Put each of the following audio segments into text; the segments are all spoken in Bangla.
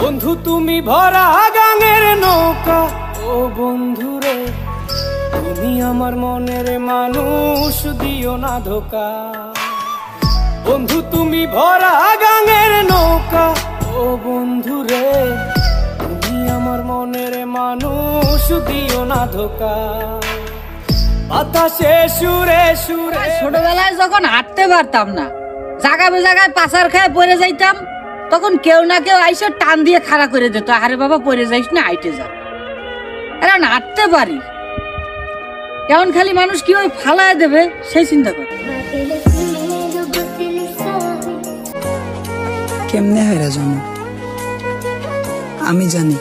বন্ধু তুমি ভরা গাঙের নৌকা, ও বন্ধুরে তুমি আমার মনের মানুষ, দিও না ধোকা। বন্ধু তুমি ভরা গাঙের নৌকা, ও বন্ধুরে তুমি আমার মনের মানুষ, দিও না ধোকা। বাতাসে সুরে সুরে। ছোটবেলায় যখন হাঁটতে পারতাম না, জায়গায় জায়গায় পাচার খেয়ে পড়ে যাইতাম, তখন কেউ না কেউ আইসে টান দিয়ে খাড়া করে দিত, আরে বাবা পড়ে যাইস না, হাইটে যা। এখন হাঁটতে পারি, এখন খালি মানুষ কিভাবে ফালায় দেবে সেই চিন্তা করে। কেমনে হায়রা জন্ম আমি জানি,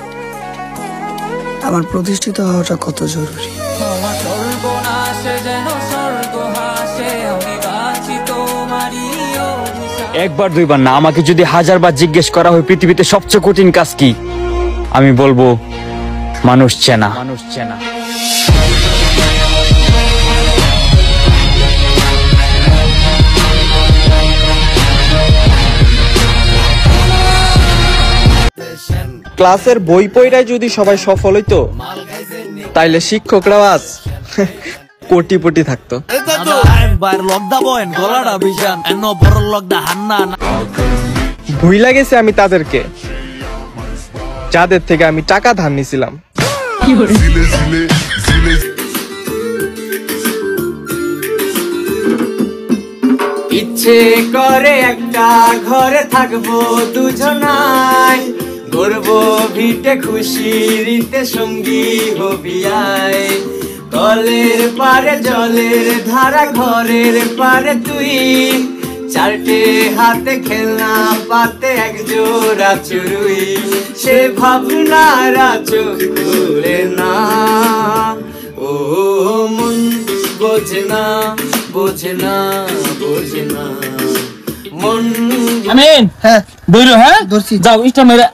আমার প্রতিষ্ঠিত হওয়াটা কত জরুরি। একবার দুইবার না, আমাকে যদি 1000 বার জিজ্ঞেস করা হয় পৃথিবীতে সবচেয়ে কঠিন কাজ কি, আমি বলবো মানুষ চেনা। ক্লাসের বই পড়ায় যদি সবাই সফল হইতো, তাইলে শিক্ষকরাও আজ কোটিপতি থাকতো। ভুইলা গেছে আমি তাদেরকে, যাদের থেকে আমি টাকা ধার নিছিলাম। ইচ্ছে করে একটা ঘরে থাকবো দুজনায়, গর্ব ভিটে খুশিতে সঙ্গী হবি আয়। কলের পারে জলের ধারা, ঘরের পারে তুই, চারটে হাতে খেলনা পাতে এক জোড়া চুরুই। সে ভাবনারা চোখ খুলে না, ও মন বোঝে না, বোঝে না, বোঝে না মন। আমিন, হ্যাঁ দৌড়ো, হ্যাঁ যাও ইস্টা মেরে।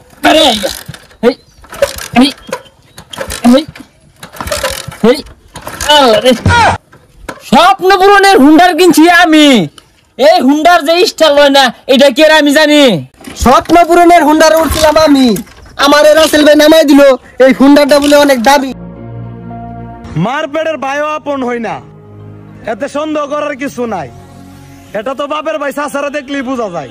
স্বপ্ন পূরণের হুন্ডার কিনছি আমি। এই হুন্ডার যে স্টাইল হয় না, এটা কি আর আমি জানি? স্বপ্ন পূরণের হুন্ডার উঠছিলাম আমি, আমার রাসেল ভাই নামাই দিল এই হুন্ডারটা বলে অনেক দাবি। মার পেটের ভাইও আপন হই না, এতে সন্দেহ করার কিছু নাই। এটা তো বাপের ভাই চাচারা দেখলেই বোঝা যায়।